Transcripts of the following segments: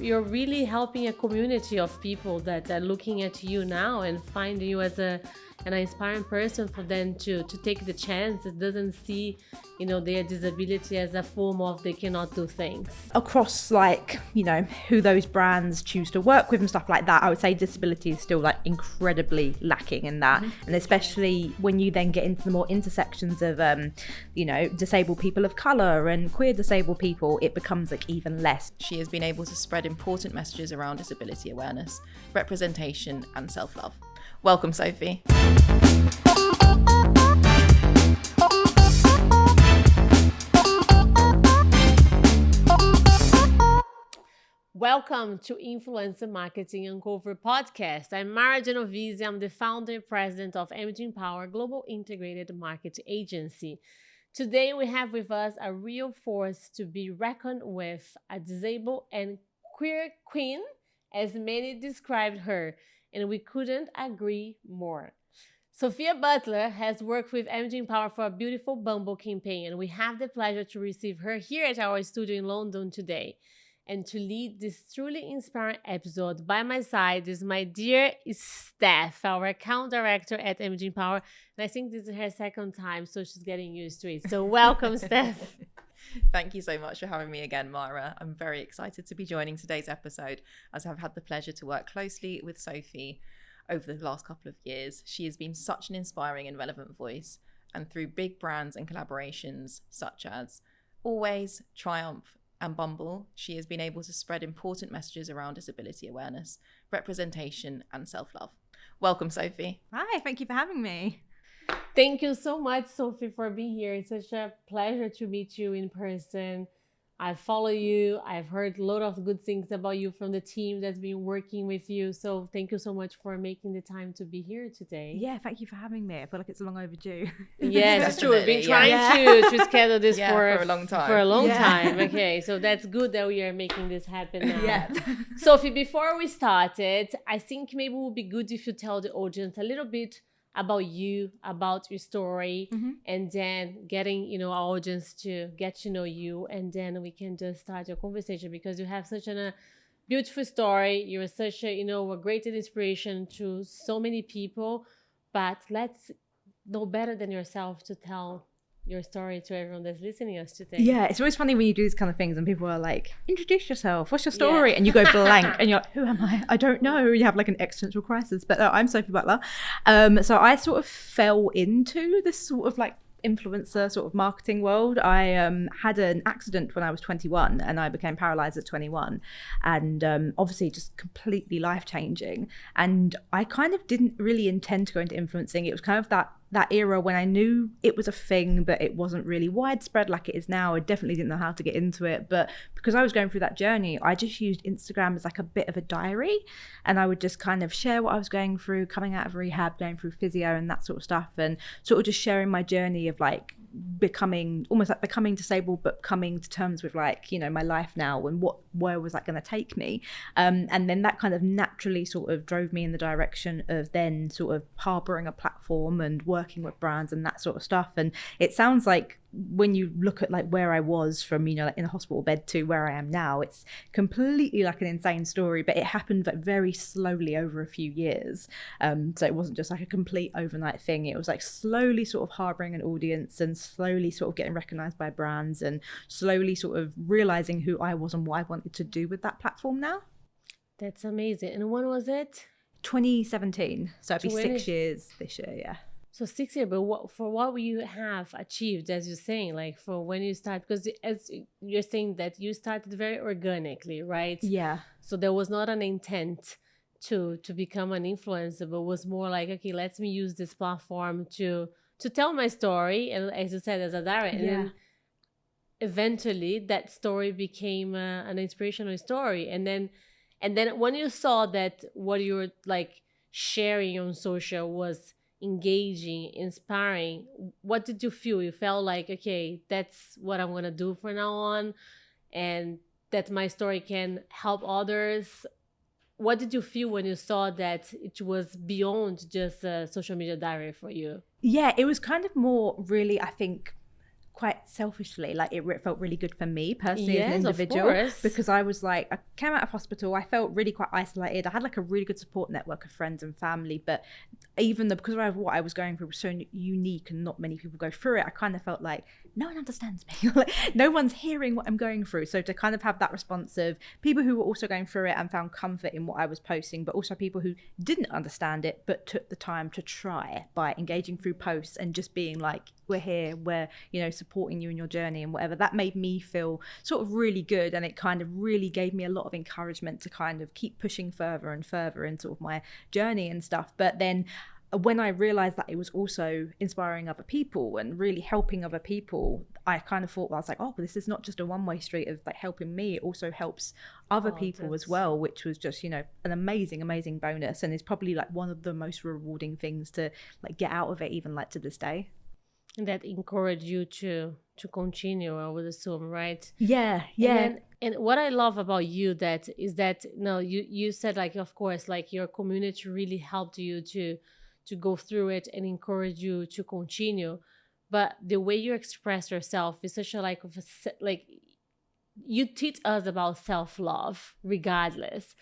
You're really helping a community of people that are looking at you now and find you as an inspiring person for them to take the chance. It doesn't see, their disability as a form of they cannot do things. Across who those brands choose to work with and stuff like that, I would say disability is still incredibly lacking in that. Mm-hmm. And especially when you then get into the more intersections of, disabled people of colour and queer disabled people, it becomes even less. She has been able to spread important messages around disability awareness, representation and self-love. Welcome, Sophie. Welcome to Influencer Marketing Uncover podcast. I'm Mara Genovese. I'm the founder and president of Ep12 Global Integrated Market Agency. Today we have with us a real force to be reckoned with, a disabled and queer queen, as many described her, and we couldn't agree more. Sophia Butler has worked with Ep12 for a beautiful Bumble campaign, and we have the pleasure to receive her here at our studio in London today. And to lead this truly inspiring episode by my side is my dear Steph, our account director at Ep12. And I think this is her second time, so she's getting used to it. So welcome, Steph. Thank you so much for having me again, Mara. I'm very excited to be joining today's episode, as I've had the pleasure to work closely with Sophie over the last couple of years. She has been such an inspiring and relevant voice, and through big brands and collaborations such as Always, Triumph, and Bumble, she has been able to spread important messages around disability awareness, representation and self-love. Welcome, Sophie. Hi, thank you for having me. Thank you so much, Sophie, for being here. It's such a pleasure to meet you in person. I follow you. I've heard a lot of good things about you from the team that's been working with you. So thank you so much for making the time to be here today. Yeah, thank you for having me. I feel like it's long overdue. Yes, it's true. We've been trying to schedule this for a long time. Okay, so that's good that we are making this happen now. Yeah. Sophie, before we started, I think maybe it would be good if you tell the audience a little bit about you, about your story, and then getting, our audience to get to know you, and then we can just start your conversation, because you have such a beautiful story. You're such a great inspiration to so many people, but let's know better than yourself to tell your story to everyone that's listening to us today. Yeah, it's always funny when you do these kind of things and people are like, introduce yourself, what's your story? Yeah. And you go blank and you're like, who am I? I don't know. You have an existential crisis. But I'm Sophie Butler. So I sort of fell into this sort of influencer sort of marketing world. I had an accident when I was 21 and I became paralyzed at 21, and obviously just completely life-changing. And I kind of didn't really intend to go into influencing. It was kind of that era when I knew it was a thing, but it wasn't really widespread like it is now. I definitely didn't know how to get into it, but because I was going through that journey, I just used Instagram as a bit of a diary, and I would just kind of share what I was going through, coming out of rehab, going through physio and that sort of stuff, and sort of just sharing my journey of becoming disabled, but coming to terms with my life now and where was that going to take me, and then that kind of naturally sort of drove me in the direction of then sort of harboring a platform and working with brands and that sort of stuff. And it sounds like when you look at where I was from, in a hospital bed to where I am now, it's completely an insane story, but it happened very slowly over a few years. So it wasn't just a complete overnight thing. It was slowly sort of harboring an audience and slowly sort of getting recognized by brands and slowly sort of realizing who I was and what I wanted to do with that platform now. That's amazing. And when was it? 2017. So it'd be 6 years this year, yeah. So 6 years, but what you have achieved, as you're saying, for when you start, because as you're saying that you started very organically, right? Yeah. So there was not an intent to become an influencer, but was more okay, let me use this platform to tell my story, and as you said, as a director. Yeah. And then eventually that story became an inspirational story, and then when you saw that what you were sharing on social was engaging, inspiring, what did you feel? You felt okay, that's what I'm gonna do from now on, and that my story can help others. What did you feel when you saw that it was beyond just a social media diary for you? Yeah, it was kind of more really, I think, quite selfishly, like it felt really good for me personally as an Yes, of individual, course. because I was like, I came out of hospital, I felt really quite isolated. I had like a really good support network of friends and family, but even though, because of what I was going through was so unique and not many people go through it, I kind of felt like no one understands me. Like, no one's hearing what I'm going through. So to kind of have that response of people who were also going through it and found comfort in what I was posting, but also people who didn't understand it but took the time to try by engaging through posts and just being like, we're here, we're, you know, supporting you in your journey and whatever, that made me feel sort of really good. And it kind of really gave me a lot of encouragement to kind of keep pushing further and further in sort of my journey and stuff. But then when I realized that it was also inspiring other people and really helping other people, I kind of thought, well, I was like, oh, but this is not just a one-way street of like helping me, it also helps other people as well, which was just, you know, an amazing bonus, and it's probably like one of the most rewarding things to like get out of it, even like to this day. And that encouraged you to continue, I would assume, right? Yeah. And what I love about you is that you said, like, of course, like your community really helped you to go through it and encourage you to continue. But the way you express yourself is such a like you teach us about self-love regardless,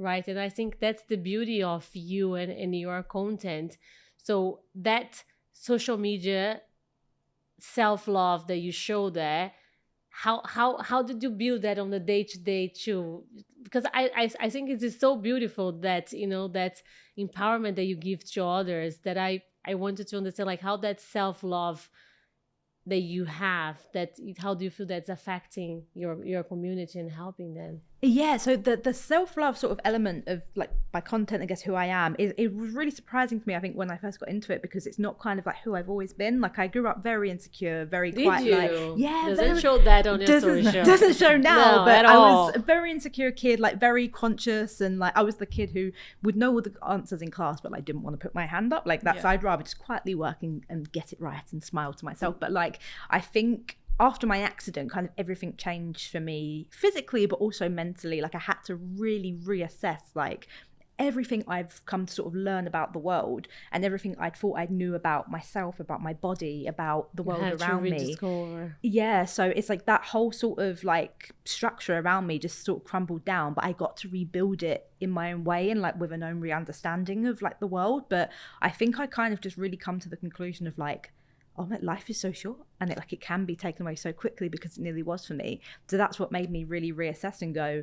right? And I think that's the beauty of you and your content. So that social media self-love that you show there, how did you build that on the day-to-day too? Because I think it is so beautiful that, you know, that empowerment that you give to others, that I wanted to understand, like, how that self-love that you have, how do you feel that's affecting your community and helping them? Yeah, so the self-love sort of element of like my content, I guess who I am, it was really surprising to me, I think, when I first got into it, because it's not kind of like who I've always been. Like I grew up very insecure, very quite like, yeah, doesn't show that on your story show. Doesn't show now, no, but I was a very insecure kid, like very conscious, and like I was the kid who would know all the answers in class, but like didn't want to put my hand up like that. So I'd rather just quietly work and get it right and smile to myself. But like I think after my accident, kind of everything changed for me physically, but also mentally. Like I had to really reassess like everything I've come to sort of learn about the world and everything I thought I knew about myself, about my body, about the world around me. Yeah, so it's like that whole sort of like structure around me just sort of crumbled down, but I got to rebuild it in my own way and like with an own re-understanding of like the world. But I think I kind of just really come to the conclusion of like, oh, my life is so short, and it can be taken away so quickly, because it nearly was for me. So that's what made me really reassess and go,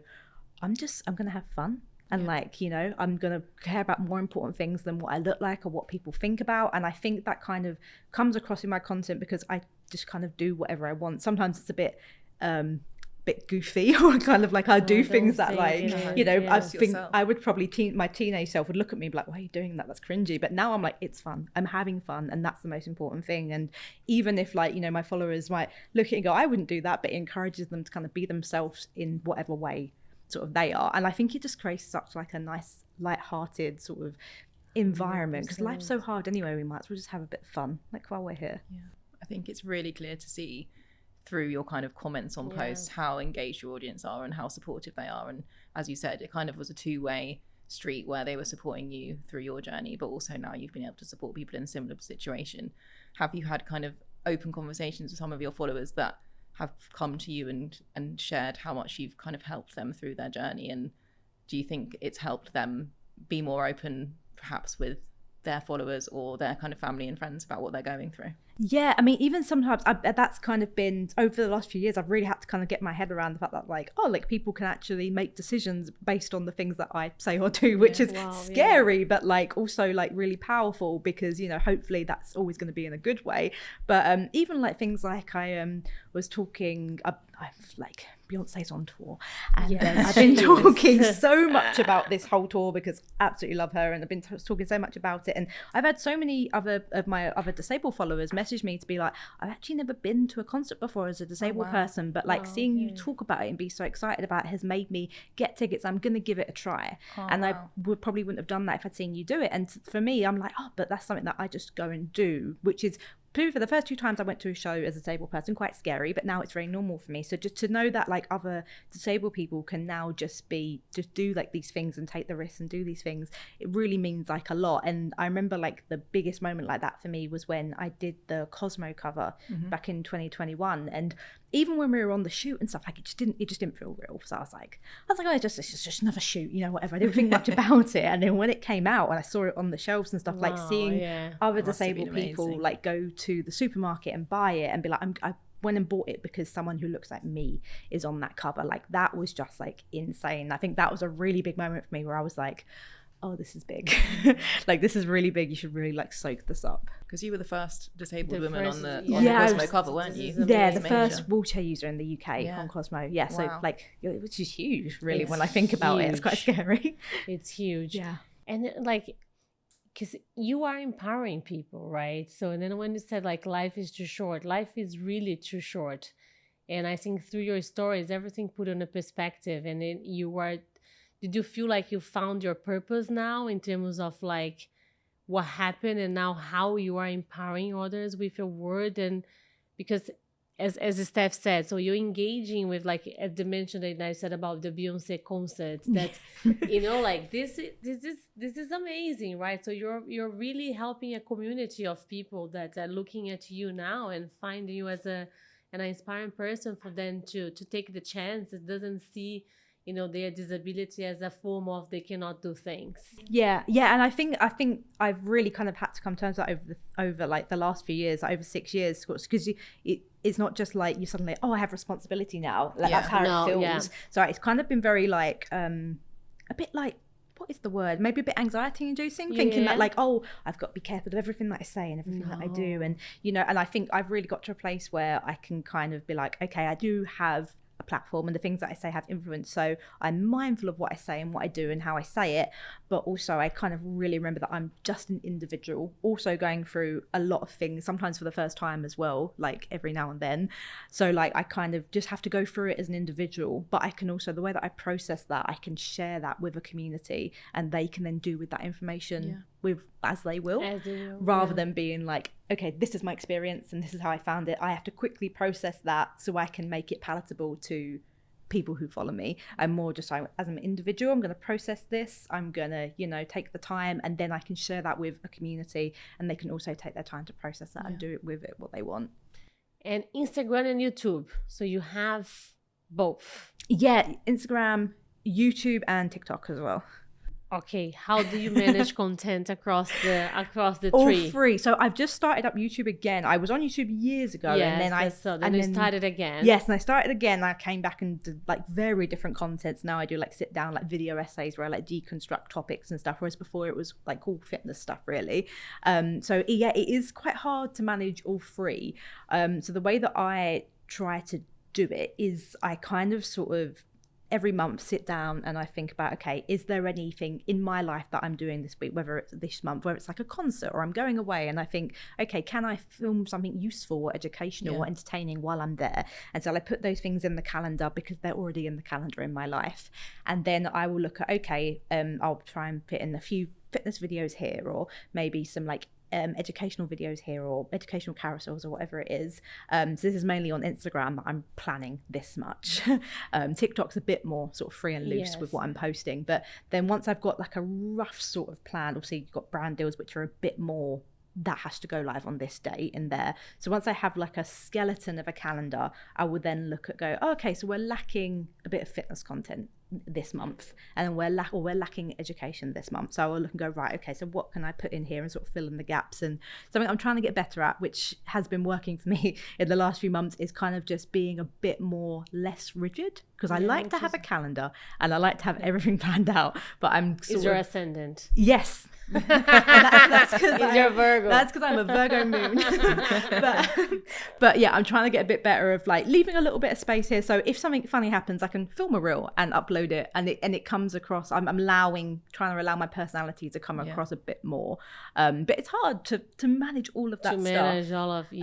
I'm gonna have fun, and like, you know, I'm gonna care about more important things than what I look like or what people think about. And I think that kind of comes across in my content, because I just kind of do whatever I want. Sometimes it's a bit goofy, or kind of like I do things that like, you know, I think I would probably my teenage self would look at me and be like, why are you doing that? That's cringy. But now I'm like, it's fun. I'm having fun, and that's the most important thing. And even if like, you know, my followers might look at it and go, I wouldn't do that, but it encourages them to kind of be themselves in whatever way sort of they are. And I think it just creates such like a nice light-hearted sort of environment, because life's so hard anyway. We might as well just have a bit of fun like while we're here. I think it's really clear to see through your kind of comments on posts how engaged your audience are and how supportive they are. And as you said, it kind of was a two-way street where they were supporting you through your journey, but also now you've been able to support people in a similar situation. Have you had kind of open conversations with some of your followers that have come to you and shared how much you've kind of helped them through their journey? And do you think it's helped them be more open perhaps with their followers or their kind of family and friends about what they're going through? Yeah, I mean, even sometimes that's kind of been over the last few years, I've really had to kind of get my head around the fact that like, oh, like people can actually make decisions based on the things that I say or do, which is scary, but like also like really powerful, because, you know, hopefully that's always going to be in a good way. But even like things like I was talking, I've like Beyonce's on tour, and I've been talking so much about this whole tour because I absolutely love her, and I've been talking so much about it. And I've had so many of my other disabled followers message me to be like, I've actually never been to a concert before as a disabled person, but like seeing you talk about it and be so excited about it has made me get tickets. I'm gonna give it a try. I probably wouldn't have done that if I'd seen you do it. And for me, I'm like, oh, but that's something that I just go and do, which is for the first 2 times I went to a show as a disabled person, quite scary, but now it's very normal for me. So just to know that like other disabled people can now just do like these things and take the risks and do these things, it really means like a lot. And I remember like the biggest moment like that for me was when I did the Cosmo cover back in 2021. And even when we were on the shoot and stuff, like it just didn't feel real. So I was like, oh, it's just another shoot, you know, whatever. I didn't think much about it. And then when it came out and I saw it on the shelves and stuff, like seeing other disabled people like go to the supermarket and buy it and be like, I went and bought it because someone who looks like me is on that cover. Like that was just like insane. I think that was a really big moment for me where I was like, oh, this is big. Like this is really big. You should really like soak this up. Because you were the first disabled woman on the Cosmo cover, weren't you? Yeah, the first wheelchair user in the UK on Cosmo. Yeah, so like, which is huge, really. When I think about it, it's quite scary. It's huge. Yeah, and like, because you are empowering people, right? So, and then when you said like life is too short, life is really too short. And I think through your stories, everything put on a perspective. And then did you feel like you found your purpose now in terms of like what happened and now how you are empowering others with your word? And because as Steph said, so you're engaging with like a dimension that I said about the Beyonce concert that, you know, like this is amazing, right? So you're really helping a community of people that are looking at you now and find you as an inspiring person for them to take the chance. It doesn't see, you know, their disability as a form of they cannot do things. Yeah, and I think I've really kind of had to come to terms with that over like the last few years, over 6 years, because it's not just like you suddenly, oh, I have responsibility now. Like that's how it feels. Yeah. So it's kind of been very like a bit like, what is the word? Maybe a bit anxiety inducing, thinking that like, oh, I've got to be careful of everything that I say and everything that I do. And, you know, and I think I've really got to a place where I can kind of be like, okay, I do have a platform and the things that I say have influence, so I'm mindful of what I say and what I do and how I say it, but also I kind of really remember that I'm just an individual also going through a lot of things, sometimes for the first time as well, like every now and then. So like I kind of just have to go through it as an individual, but I can also, the way that I process that, I can share that with a community and they can then do with that information with as they will, rather than being like, okay, this is my experience and this is how I found it. I have to quickly process that so I can make it palatable to people who follow me. I'm more just as an individual, I'm going to process this, I'm going to, you know, take the time, and then I can share that with a community and they can also take their time to process that and do it with it what they want. And Instagram and YouTube, so you have both? Yeah, Instagram, YouTube and TikTok as well. Okay, how do you manage content across the All three? 3. So I've just started up YouTube again. I was on YouTube years ago, and then you started again. Yes, and I started again. I came back and did like very different contents. Now I do like sit down like video essays where I like deconstruct topics and stuff. Whereas before it was like all fitness stuff really. So yeah, it is quite hard to manage all 3. So the way that I try to do it is I kind of sort of every month sit down and I think about, okay, is there anything in my life that I'm doing this week, whether it's this month, whether it's like a concert or I'm going away, and I think, okay, can I film something useful or educational or entertaining while I'm there? And so I put those things in the calendar because they're already in the calendar in my life. And then I will look at, okay, I'll try and fit in a few fitness videos here, or maybe some like educational videos here, or educational carousels, or whatever it is. So this is mainly on Instagram that I'm planning this much. TikTok's a bit more sort of free and loose with what I'm posting, but then once I've got like a rough sort of plan, obviously you've got brand deals which are a bit more, that has to go live on this date and there. So once I have like a skeleton of a calendar, I would then look at okay, so we're lacking a bit of fitness content this month, and we're lacking education this month. So I will look and go, right, okay, so what can I put in here and sort of fill in the gaps? And something I'm trying to get better at, which has been working for me in the last few months, is kind of just being a bit more less rigid, because I like to have a calendar and I like to have everything planned out, but I'm Is your ascendant? Yes. That's because you're Virgo. That's because I'm a Virgo moon. but yeah, I'm trying to get a bit better of like leaving a little bit of space here, so if something funny happens I can film a reel and upload it, and it comes across. I'm trying to allow my personality to come across a bit more, but it's hard to manage all of that stuff. Manage all of But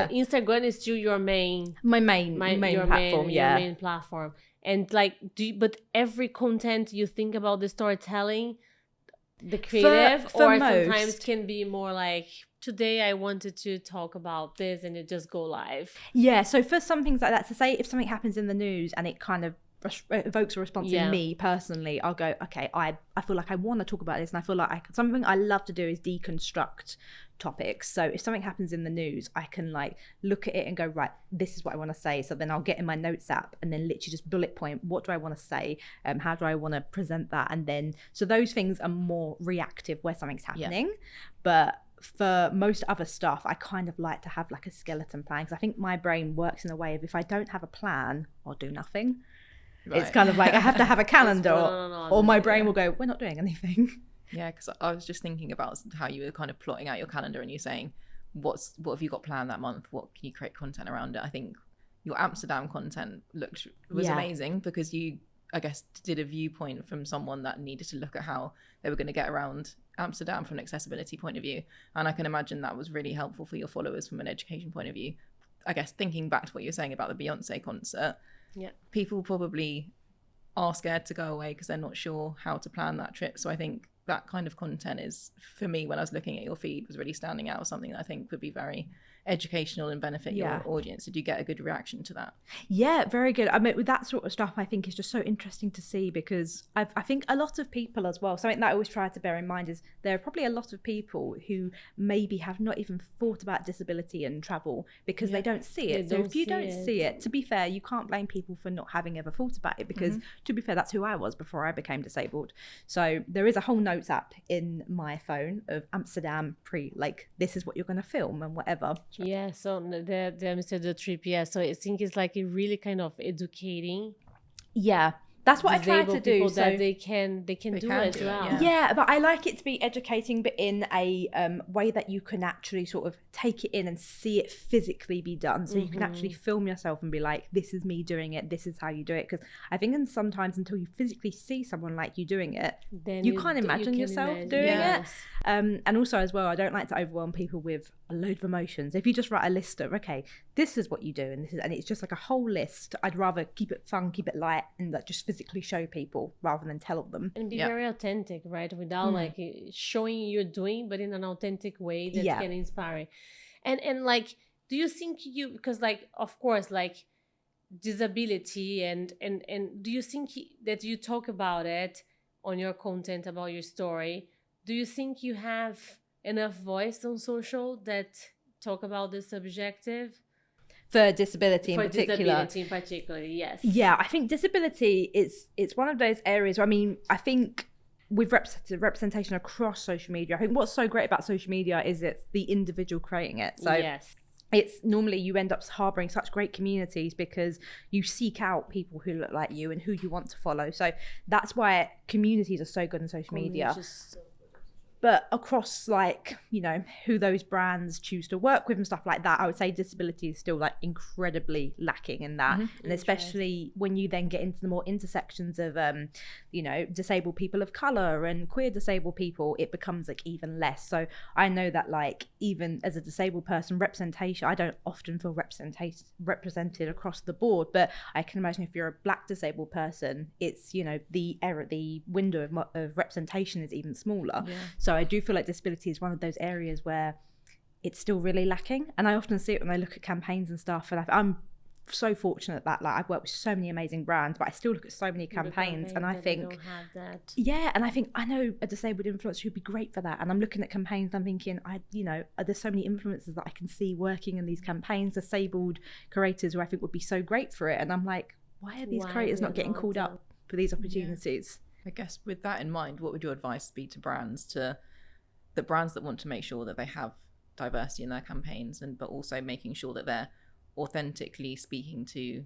Instagram is still your main main platform. Your main platform. And like, but every content you think about the storytelling, the creative, for or most, sometimes can be more like today I wanted to talk about this, and it just go live? Yeah, so for some things like that, to say if something happens in the news and it kind of evokes a response in me personally, I'll go, okay, I feel like I want to talk about this, and I feel like something I love to do is deconstruct topics. So if something happens in the news, I can like look at it and go, right, this is what I want to say. So then I'll get in my notes app and then literally just bullet point, what do I want to say? How do I want to present that? And then, so those things are more reactive where something's happening. But for most other stuff, I kind of like to have like a skeleton plan, because I think my brain works in a way of, if I don't have a plan, I'll do nothing. Right. It's kind of like I have to have a calendar or my brain will go, we're not doing anything. Yeah, because I was just thinking about how you were kind of plotting out your calendar and you're saying, what have you got planned that month? What can you create content around it? I think your Amsterdam content was amazing, because you, I guess, did a viewpoint from someone that needed to look at how they were going to get around Amsterdam from an accessibility point of view. And I can imagine that was really helpful for your followers from an education point of view. I guess thinking back to what you're saying about the Beyonce concert, people probably are scared to go away because they're not sure how to plan that trip. So I think that kind of content is, for me, when I was looking at your feed, was really standing out as something that I think would be very educational and benefit your audience. Did you get a good reaction to that? Yeah, very good. I mean, with that sort of stuff, I think is just so interesting to see, because I think a lot of people as well, something that I always try to bear in mind is there are probably a lot of people who maybe have not even thought about disability and travel because they don't see it. So if you don't see it, to be fair, you can't blame people for not having ever thought about it, because to be fair, that's who I was before I became disabled. So there is a whole notes app in my phone of Amsterdam like this is what you're going to film and whatever. Yeah, so the Amsterdam trip, so I think it's like a really kind of educating. Yeah, that's what I try to do. So that they can do it as well. Yeah, but I like it to be educating, but in a way that you can actually sort of take it in and see it physically be done. So you can actually film yourself and be like, this is me doing it, this is how you do it. Because I think sometimes until you physically see someone like you doing it, then you can't imagine yourself doing it. And also as well, I don't like to overwhelm people with a load of emotions. If you just write a list of, okay, this is what you do, and it's just like a whole list, I'd rather keep it fun, keep it light, and like just physically show people rather than tell them. And be very authentic, right? Without like showing you're doing, but in an authentic way that can inspire. And like, do you think because like, of course, like disability and do you think that you talk about it on your content, about your story? Do you think you have enough voice on social that talk about the subjective? For disability in particular, yes. Yeah, I think disability it's one of those areas where, I mean, I think with representation across social media, I think what's so great about social media is it's the individual creating it. So it's normally you end up harboring such great communities because you seek out people who look like you and who you want to follow. So that's why communities are so good on social media. But across, like, you know, who those brands choose to work with and stuff like that, I would say disability is still like incredibly lacking in that. And especially when you then get into the more intersections of, you know, disabled people of color and queer disabled people, it becomes like even less. So I know that, like, even as a disabled person, representation, I don't often feel represented across the board, but I can imagine if you're a Black disabled person, it's, you know, the window of representation is even smaller. So I do feel like disability is one of those areas where it's still really lacking. And I often see it when I look at campaigns and stuff. And I'm so fortunate that, like, I've worked with so many amazing brands, but I still look at so many campaigns and I think, and I think I know a disabled influencer who'd be great for that. And I'm looking at campaigns, I'm thinking, you know, there's so many influencers that I can see working in these campaigns, disabled creators who I think would be so great for it. And I'm like, why are these creators not getting called up for these opportunities? I guess with that in mind, what would your advice be to brands, the brands that want to make sure that they have diversity in their campaigns, but also making sure that they're authentically speaking to,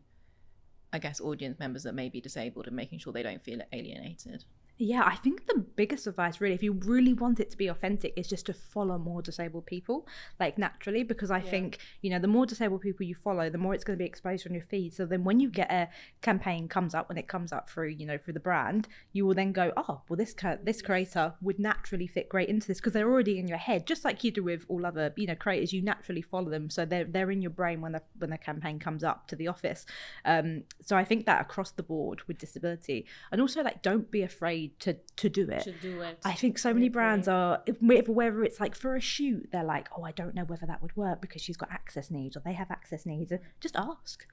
I guess, audience members that may be disabled and making sure they don't feel alienated? Yeah, I think the biggest advice, really, if you really want it to be authentic, is just to follow more disabled people, like, naturally, because I think, you know, the more disabled people you follow, the more it's going to be exposed on your feed. So then when you get a campaign when it comes up through, you know, through the brand, you will then go, oh, well, this creator would naturally fit great into this, because they're already in your head, just like you do with all other, you know, creators. You naturally follow them, so they're in your brain when the campaign comes up to the office. So I think that across the board with disability, and also, like, don't be afraid afraid to do it. I think so I many agree. brands are, whether it's like for a shoot, they're like, oh, I don't know whether that would work because she's got access needs or they have access needs. Just ask.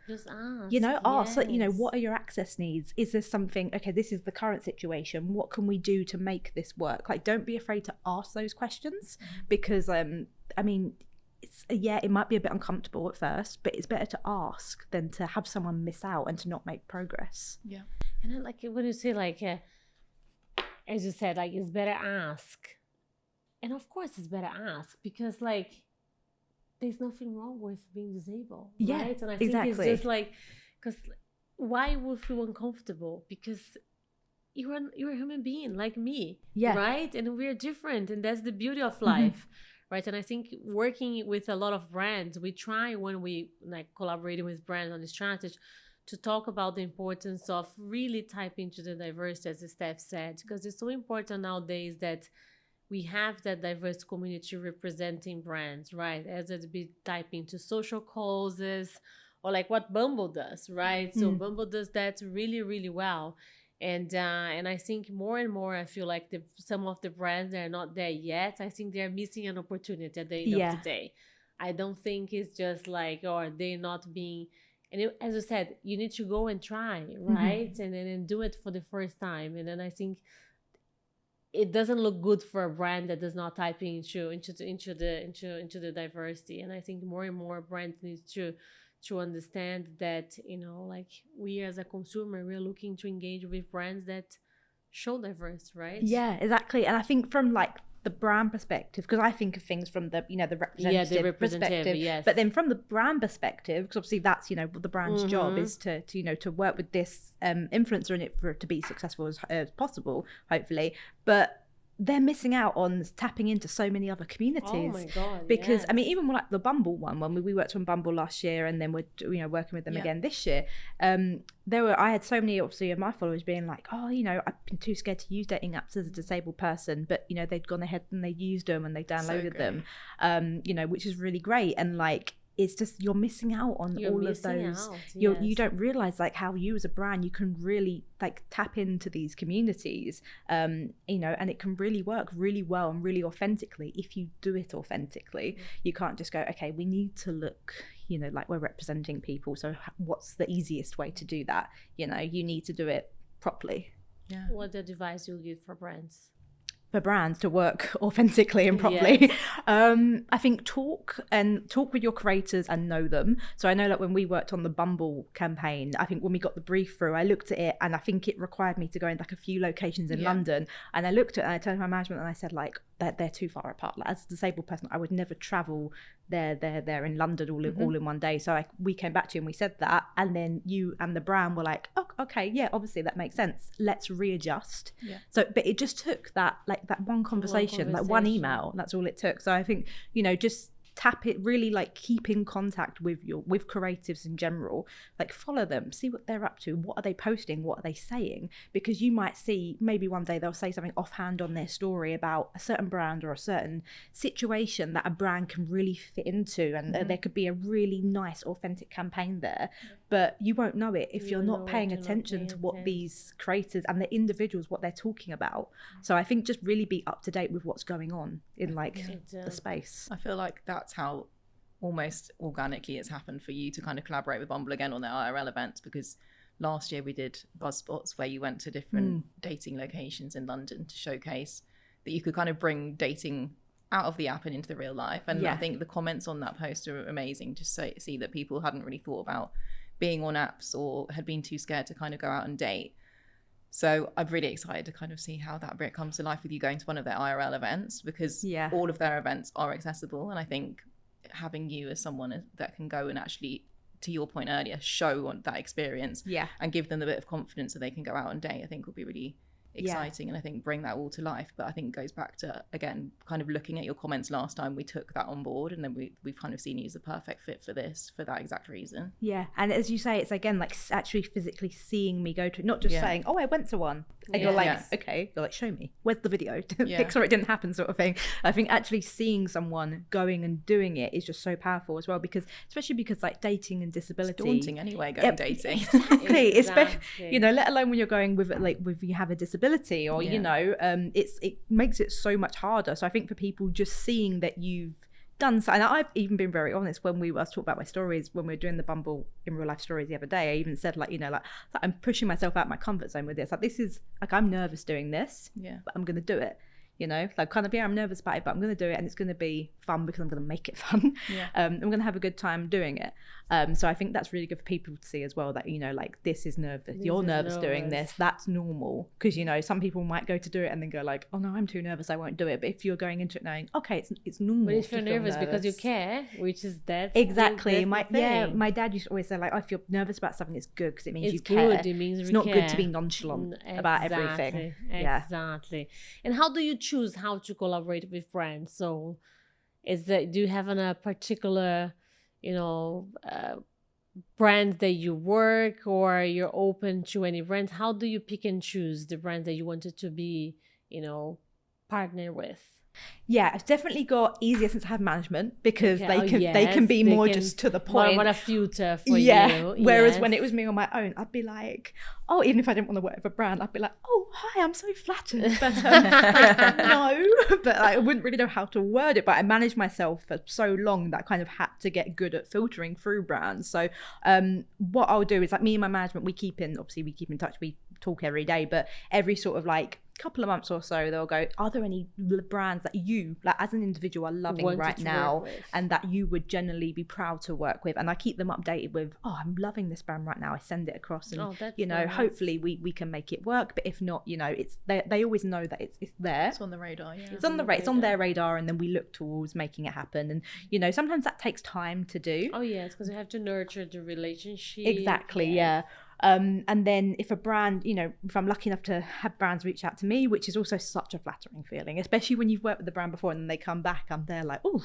You know, ask, like, you know, what are your access needs? Is there something, okay, this is the current situation. What can we do to make this work? Like, don't be afraid to ask those questions because, I mean, it might be a bit uncomfortable at first, but it's better to ask than to have someone miss out and to not make progress. Yeah. And then, like, when you say, like, as you said, like, it's better ask. And of course it's better ask because, like, there's nothing wrong with being disabled, right? And I think it's just like, because why would you feel uncomfortable? Because you're a human being like me, right? And we're different, and that's the beauty of life. Right. And I think working with a lot of brands, we try when we like collaborating with brands on this strategy to talk about the importance of really tapping into the diversity, as Steph said, because it's so important nowadays that we have that diverse community representing brands, right? As it be typing into social causes or like what Bumble does, right? So Bumble does that really, really well. And I think more and more, I feel like some of the brands that are not there yet, I think they're missing an opportunity at the end of the day. I don't think it's just like, or they're not being, and as I said, you need to go and try, right? And then do it for the first time. And then I think it doesn't look good for a brand that does not type into the diversity. And I think more and more brands need to understand that, you know, like we as a consumer, we're looking to engage with brands that show diverse, right? Yeah, exactly. And I think from like the brand perspective, because I think of things from the, you know, the representative perspective, yes. But then from the brand perspective, because obviously that's, you know, the brand's job is to you know, to work with this influencer in it for it to be successful as possible, hopefully. But they're missing out on tapping into so many other communities. Oh my God, because I mean, even like the Bumble one, when we worked on Bumble last year, and then we're, you know, working with them again this year. I had so many obviously of my followers being like, oh, you know, I've been too scared to use dating apps as a disabled person, but you know, they'd gone ahead and they used them and they downloaded them, you know, which is really great. And like, it's just, you're missing out on all of those. You don't realize like how you as a brand, you can really like tap into these communities, you know, and it can really work really well and really authentically if you do it authentically. You can't just go, okay, we need to look, you know, like we're representing people, so what's the easiest way to do that? You know, you need to do it properly. What advice you'll give for brands? For brands to work authentically and properly. I think talk with your creators and know them. So I know that when we worked on the Bumble campaign, I think when we got the brief through, I looked at it and I think it required me to go in like a few locations in London, and I looked at it and I turned to my management and I said like, they're too far apart. Like, as a disabled person, I would never travel there in London all in one day. So we came back to you and we said that, and then you and the brand were like, oh, okay, yeah, obviously that makes sense, let's readjust. So but it just took that one conversation, like one email, that's all it took. So I think, you know, just tap it, really like keep in contact with creatives in general, like follow them, see what they're up to, what are they posting, what are they saying, because you might see maybe one day they'll say something offhand on their story about a certain brand or a certain situation that a brand can really fit into, and there could be a really nice authentic campaign there, but you won't know it if you're not paying attention to what these creators and the individuals, what they're talking about. So I think just really be up to date with what's going on in like the space. I feel like that's how almost organically it's happened for you to kind of collaborate with Bumble again on their IRL events, because last year we did Buzz Spots where you went to different dating locations in London to showcase that you could kind of bring dating out of the app and into the real life. And I think the comments on that post are amazing, just to see that people hadn't really thought about being on apps or had been too scared to kind of go out and date. So I'm really excited to kind of see how that bit comes to life with you going to one of their IRL events, because all of their events are accessible. And I think having you as someone that can go and actually, to your point earlier, show on that experience and give them a bit of confidence so they can go out and date, I think will be really exciting, and I think bring that all to life. But I think it goes back to, again, kind of looking at your comments last time, we took that on board, and then we've kind of seen you as the perfect fit for this, for that exact reason. And as you say, it's again like actually physically seeing me go to, not just saying, oh, I went to one, And you're like, okay, you're like, show me, where's the video? Yeah. Picture it didn't happen, sort of thing. I think actually seeing someone going and doing it is just so powerful as well, because especially because like dating and disability, it's daunting anyway, going dating. Exactly. Especially, you know, let alone when you're going with like with you have a disability or you know, it makes it so much harder. So I think for people just seeing that you've done so, and I've even been very honest when I was talking about my stories when we were doing the Bumble in real life stories the other day. I even said like, you know, like I'm pushing myself out my comfort zone with this. Like this is like, I'm nervous doing this, but I'm gonna do it. You know, like kind of, I'm nervous about it, but I'm going to do it, and it's going to be fun because I'm going to make it fun. I'm going to have a good time doing it. So I think that's really good for people to see as well, that, you know, like this is nervous. You're nervous doing this. That's normal. Because, you know, some people might go to do it and then go like, oh no, I'm too nervous, I won't do it. But if you're going into it knowing, okay, it's normal. But if you're nervous because you care, which is that. Exactly. My dad used to always say like, if you're nervous about something, it's good because it means you care. It's good. It means it's not good to be nonchalant about everything. Exactly. And how do you choose how to collaborate with brands? So do you have a particular, you know, brands that you work, or you're open to any brands? How do you pick and choose the brands that you wanted to be, you know, partner with? Yeah, I've definitely got easier since I have management, because they can be more just to the point. More a filter for you. Whereas when it was me on my own, I'd be like, oh, even if I didn't want to work with a brand, I'd be like, oh, hi, I'm so flattered. But like, no, but I wouldn't really know how to word it. But I managed myself for so long that I kind of had to get good at filtering through brands. So what I'll do is like, me and my management, we keep in touch. We talk every day, but every sort of like couple of months or so they'll go, are there any brands that you like as an individual are loving right now and that you would generally be proud to work with? And I keep them updated with, oh, I'm loving this brand right now, I send it across, and you know, hopefully we can make it work. But if not, you know, it's they always know that it's there, it's on the radar. It's on their radar, and then we look towards making it happen. And you know, sometimes that takes time to do. Because you have to nurture the relationship. Exactly. And then if a brand, you know, if I'm lucky enough to have brands reach out to me, which is also such a flattering feeling, especially when you've worked with the brand before and then they come back, I'm there like, oh,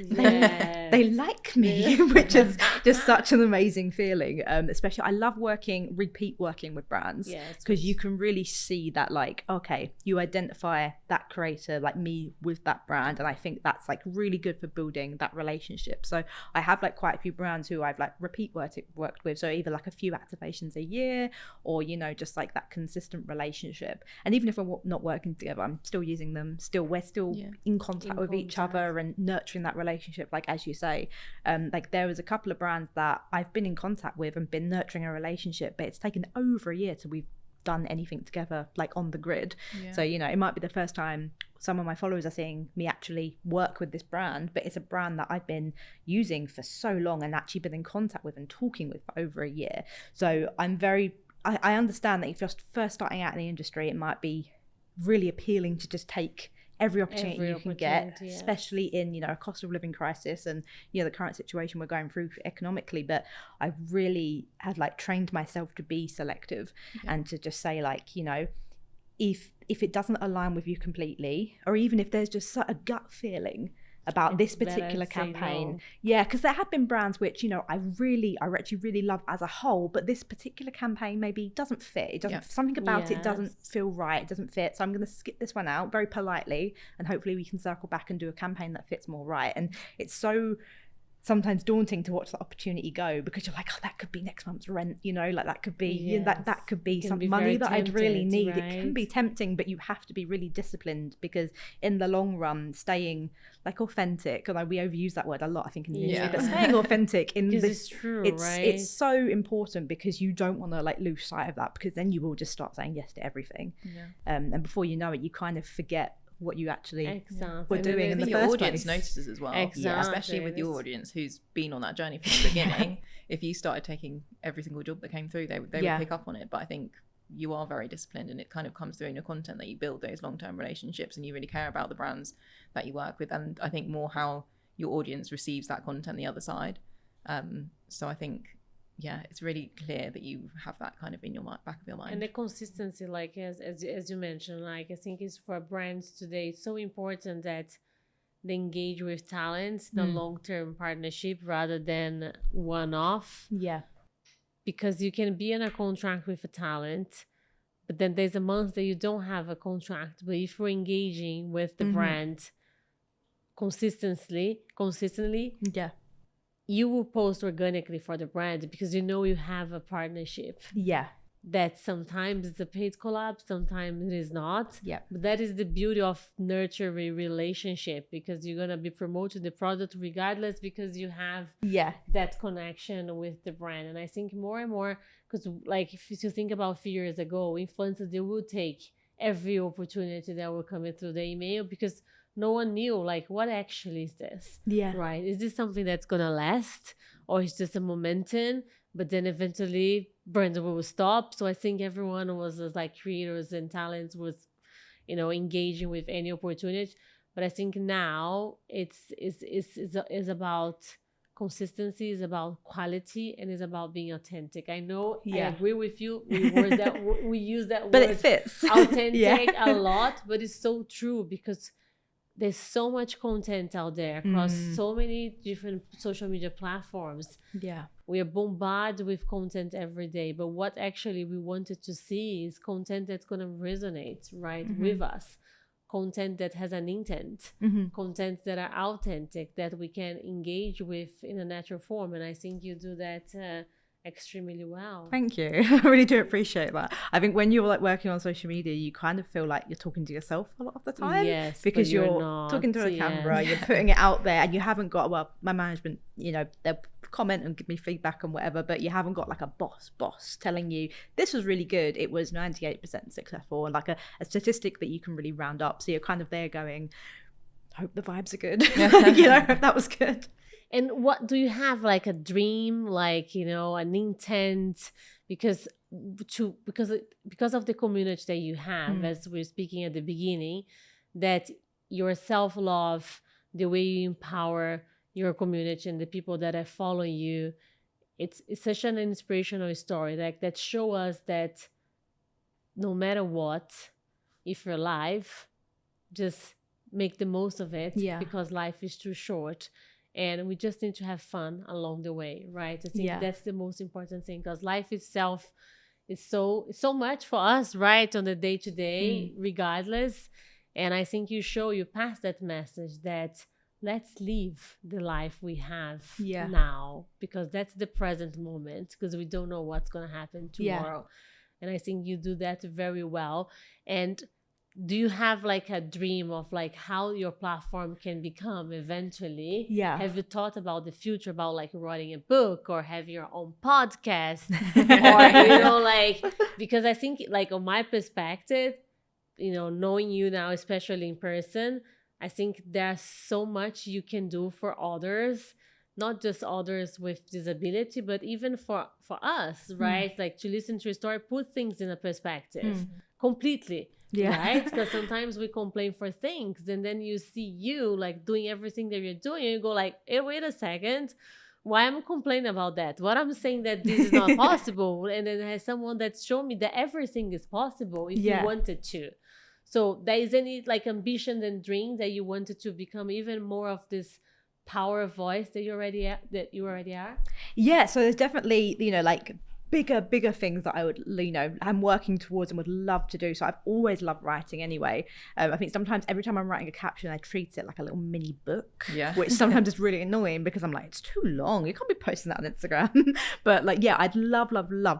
they like me, which is just such an amazing feeling. Especially, I love repeat working with brands, because you can really see that, like, okay, you identify that creator, like me, with that brand, and I think that's like really good for building that relationship. So I have like quite a few brands who I've like repeat worked with, so either like a few activations a year, or you know, just like that consistent relationship. And even if we're not working together, I'm still using them, we're still in contact with each other and nurturing that relationship, like as you say. Like there was a couple of brands that I've been in contact with and been nurturing a relationship, but it's taken over a year till we've done anything together, like on the grid. So you know, it might be the first time some of my followers are seeing me actually work with this brand, but it's a brand that I've been using for so long and actually been in contact with and talking with for over a year. So I understand that if you're first starting out in the industry, it might be really appealing to just take every opportunity you can get, especially in, you know, a cost of living crisis and, you know, the current situation we're going through economically. But I really had like trained myself to be selective and to just say, like, you know, if it doesn't align with you completely, or even if there's just a gut feeling about this particular campaign, because there have been brands which, you know, I actually really love as a whole, but this particular campaign maybe doesn't fit. It doesn't, something about it doesn't feel right, it doesn't fit, so I'm going to skip this one out very politely, and hopefully we can circle back and do a campaign that fits more right. And it's so sometimes daunting to watch the opportunity go, because you're like, oh, that could be next month's rent, you know, like that could be that could be some money that I'd really need. It can be tempting, but you have to be really disciplined, because in the long run, staying like authentic, although we overuse that word a lot, I think, in the industry, but staying authentic in this, it's true, it's so important, because you don't want to like lose sight of that, because then you will just start saying yes to everything, and before you know it, you kind of forget what you actually were doing in the first place. Your audience notices as well, especially with your audience who's been on that journey from the beginning. If you started taking every single job that came through, they would pick up on it. But I think you are very disciplined, and it kind of comes through in your content that you build those long-term relationships, and you really care about the brands that you work with, and I think more how your audience receives that content the other side. So I think it's really clear that you have that kind of in your back of your mind. And the consistency, like as you mentioned, like I think it's for brands today, it's so important that they engage with talents, the long-term partnership rather than one-off. Because you can be in a contract with a talent, But then there's a month that you don't have a contract. But if you're engaging with the brand consistently, Yeah. you will post organically for the brand because you know you have a partnership. Yeah. That sometimes it's a paid collab, sometimes it is not. Yeah. But that is the beauty of nurturing a relationship, because you're gonna be promoting the product regardless, because you have that connection with the brand. And I think more and more, because like if you think about a few years ago, influencers, they would take every opportunity that will come in through the email, because no one knew like what actually is this. Yeah. Right? Is this something that's gonna last, or is just a momentum? But then eventually brands will stop. So I think everyone was like creators and talents was, engaging with any opportunity. But I think now it's about consistency, is about quality, and is about being authentic. I know I agree with you. We use that word, but it fits. Authentic a lot, but it's so true, because there's so much content out there across so many different social media platforms. Yeah. We are bombarded with content every day, but what actually we wanted to see is content that's going to resonate, right, with us. Content that has an intent, content that are authentic, that we can engage with in a natural form. And I think you do that extremely well. Thank you. I really do appreciate that. I think when you're like working on social media, you kind of feel like you're talking to yourself a lot of the time. Yes, because you're talking to a camera, you're putting it out there, and you haven't got, well, my management, they'll comment and give me feedback and whatever, but you haven't got like a boss telling you this was really good, it was 98% successful, and like a statistic that you can really round up. So you're kind of there going, hope the vibes are good. Hope that was good. And what do you have, like a dream, like, an intent, because of the community that you have, as we were speaking at the beginning, that your self-love, the way you empower your community and the people that are following you, it's such an inspirational story, like that show us that no matter what, if you're alive, just make the most of it, because life is too short. And we just need to have fun along the way, right? I think that's the most important thing, because life itself is so much for us, right, on the day-to-day, regardless. And I think you pass that message that let's live the life we have now, because that's the present moment, because we don't know what's going to happen tomorrow. And I think you do that very well. And do you have like a dream of like how your platform can become eventually? Have you thought about the future, about like writing a book or have your own podcast? Or, because I think like on my perspective, knowing you now, especially in person, I think there's so much you can do for others, not just others with disability, but even for us, right? Like to listen to your story, put things in a perspective completely. Right? Because sometimes we complain for things, and then you see you like doing everything that you're doing, and you go like, hey, wait a second, why am I complaining about that? What I'm saying that this is not possible. And then there's someone that's shown me that everything is possible if you wanted to. So there is any like ambition and dream that you wanted to become even more of this power voice that you already are? Yeah, so there's definitely, like bigger things that I would, I'm working towards and would love to do. So I've always loved writing anyway. I think sometimes every time I'm writing a caption, I treat it like a little mini book, which sometimes is really annoying because I'm like, it's too long. You can't be posting that on Instagram. But like, I'd love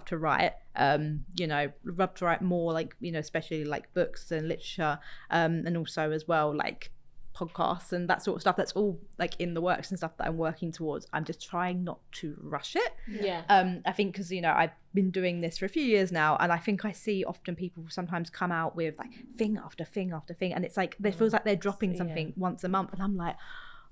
to write, love to write more, like, especially like books and literature, and also as well, like podcasts and that sort of stuff. That's all like in the works and stuff that I'm working towards. I'm just trying not to rush it. I think because I've been doing this for a few years now, and I think I see often people sometimes come out with like thing after thing after thing, and it's like it feels like they're dropping something once a month, and I'm like,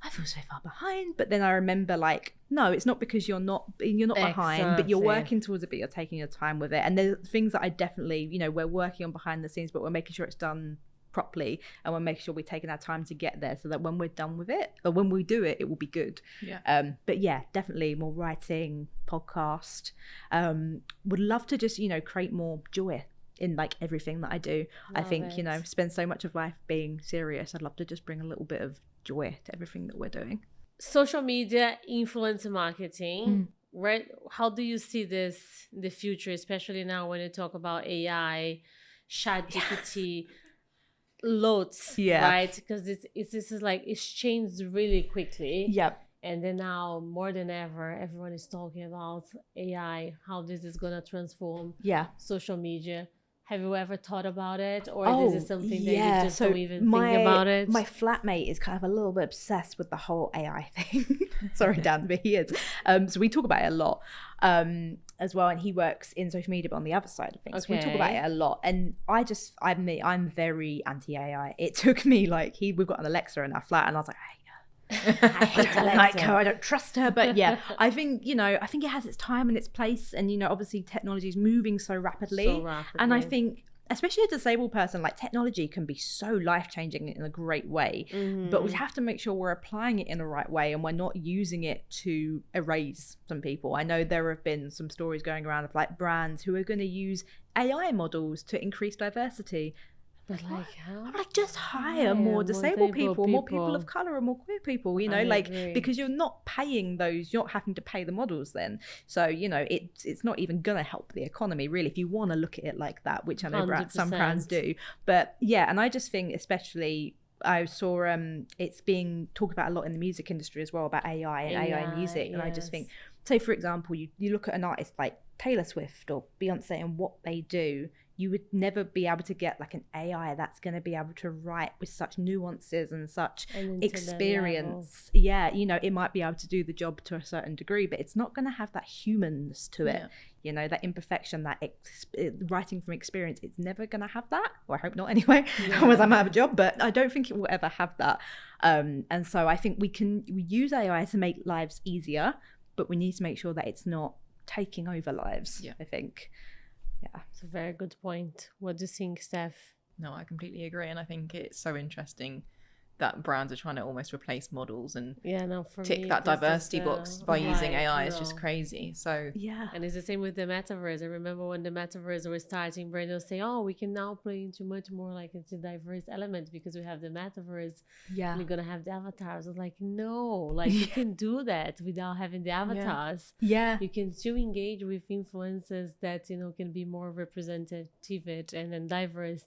I feel so far behind. But then I remember like, no, it's not because you're not behind, but you're working towards it, but you're taking your time with it. And there's things that I definitely, we're working on behind the scenes, but we're making sure it's done properly, and we're making sure we're taking our time to get there, so that when we're done with it, or when we do it, it will be good. But definitely more writing, podcast. Would love to just create more joy in like everything that I do. I think spend so much of life being serious. I'd love to just bring a little bit of joy to everything that we're doing. Social media, influence marketing, right? How do you see this in the future, especially now when you talk about AI ChatGPT loads, Yeah. right? Because this is like it's changed really quickly. Yep. And then now more than ever, everyone is talking about AI, how this is gonna transform social media. Have you ever thought about it, or this is something that you just don't even think about it? My flatmate is kind of a little bit obsessed with the whole AI thing. Sorry, Dan, but he is. So we talk about it a lot as well, and he works in social media, but on the other side of things. So we talk about it a lot, and I admit I'm very anti-AI. It took me we've got an Alexa in our flat, and I was like, I don't like her, I don't trust her. But yeah, I think it has its time and its place, and obviously technology is moving so rapidly. And I think especially a disabled person, like technology can be so life-changing in a great way, but we have to make sure we're applying it in the right way and we're not using it to erase some people. I know there have been some stories going around of like brands who are going to use AI models to increase diversity. But like how? I'm like, just hire more disabled people, more people of color, and more queer people, because you're not paying those, you're not having to pay the models then. So, it's not even going to help the economy, really, if you want to look at it like that, which I know some brands do. But yeah, and I just think especially, I saw it's being talked about a lot in the music industry as well, about AI and AI music. And I just think, say, for example, you look at an artist like Taylor Swift or Beyonce and what they do, you would never be able to get like an AI that's going to be able to write with such nuances and such experience. Yeah, it might be able to do the job to a certain degree, but it's not going to have that humanness to it. That imperfection, that writing from experience, it's never going to have that. Or I hope not anyway, otherwise I might have a job, but I don't think it will ever have that. And so I think we use AI to make lives easier, but we need to make sure that it's not taking over lives, I think. Yeah, it's a very good point. What do you think, Steph? No, I completely agree. And I think it's so interesting that brands are trying to almost replace models and tick that diversity box by using AI. It's just crazy. So and it's the same with the metaverse. I remember when the metaverse was starting, brands will say, we can now play into much more like into diverse elements because we have the metaverse. We're gonna have the avatars. I was like, no, like you can do that without having the avatars. You can still engage with influencers that can be more representative and then diverse.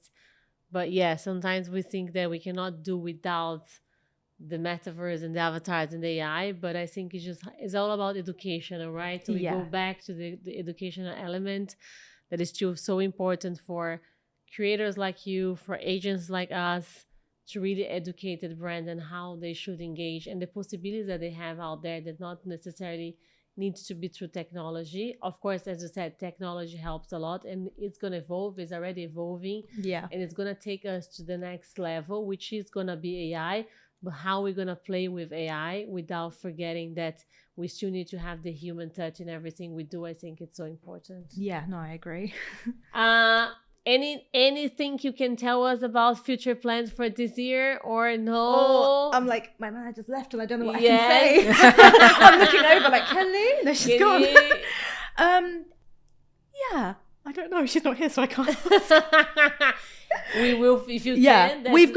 But sometimes we think that we cannot do without the metaverse and the avatars and the AI. But I think it's all about education, right? So we go back to the educational element that is still so important for creators like you, for agents like us, to really educate the brand and how they should engage and the possibilities that they have out there that not necessarily needs to be through technology. Of course, as you said, technology helps a lot and it's going to evolve. It's already evolving. And it's going to take us to the next level, which is going to be AI. But how we're going to play with AI without forgetting that we still need to have the human touch in everything we do. I think it's so important. Yeah, no, I agree. Anything you can tell us about future plans for this year or no? I'm like, my manager's left and I don't know what I can say. I'm looking over like, hello? No, she's gone. I don't know. She's not here, so I can't. We will, if you can. We've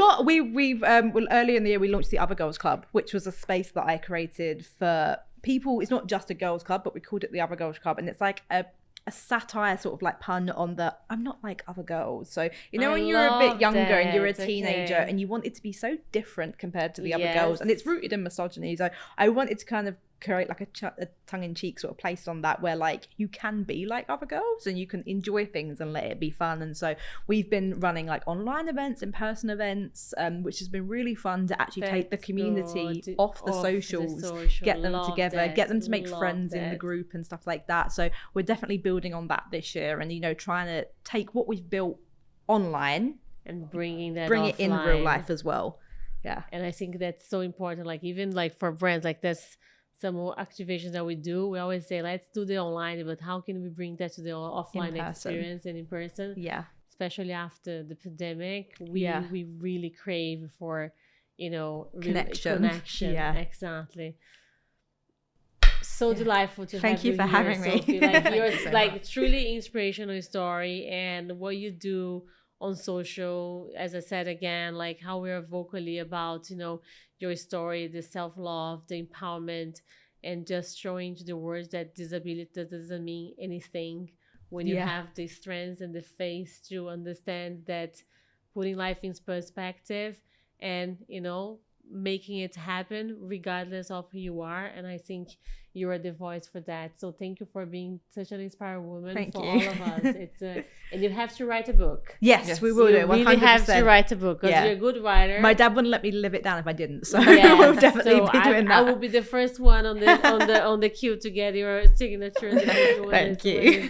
earlier in the year, we launched the Other Girls Club, which was a space that I created for people. It's not just a girls club, but we called it the Other Girls Club. And it's like a satire sort of like pun on the I'm not like other girls. So when you're a bit younger and you're a teenager and you want it to be so different compared to the other girls, and it's rooted in misogyny, so I wanted to kind of create like a tongue-in-cheek sort of place on that where like you can be like other girls and you can enjoy things and let it be fun. And so we've been running like online events, in-person events, which has been really fun to actually take the community off the socials, get them together, get them to make friends in the group and stuff like that. So we're definitely building on that this year and trying to take what we've built online and bring it in real life as well. And I think that's so important, like even like for brands, like this some activations that we do, we always say, let's do the online, but how can we bring that to the offline experience and in person? Especially after the pandemic, we really crave for, connection. Exactly. So delightful to have you for having me, Sophie. Like you're like truly inspirational story, and what you do on social, as I said again, like how we're vocally about, your story, the self-love, the empowerment, and just showing to the world that disability doesn't mean anything when you have the strength and the faith to understand that putting life in perspective and, you know, making it happen regardless of who you are. And I think you are the voice for that. So thank you for being such an inspiring woman all of us. It's and you have to write a book. Yes, we will do. 100%. You really have to write a book because you're a good writer. My dad wouldn't let me live it down if I didn't. So we'll definitely be doing that. I will be the first one on the queue to get your signature. Thank you.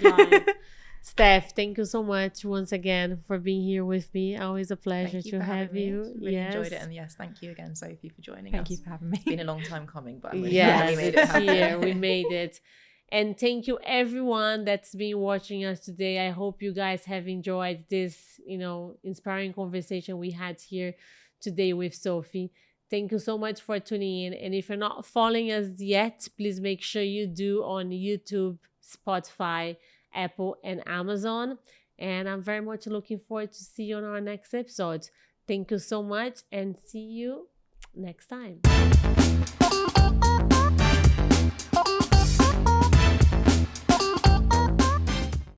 Steph, thank you so much once again for being here with me. Always a pleasure to have you. Really enjoyed it. And yes, thank you again, Sophie, for joining us. Thank you for having me. It's been a long time coming, but I'm really glad we made it here. We made it. And thank you everyone that's been watching us today. I hope you guys have enjoyed this, you know, inspiring conversation we had here today with Sophie. Thank you so much for tuning in. And if you're not following us yet, please make sure you do on YouTube, Spotify, Apple, and Amazon. And I'm very much looking forward to see you on our next episode. Thank you so much and see you next time.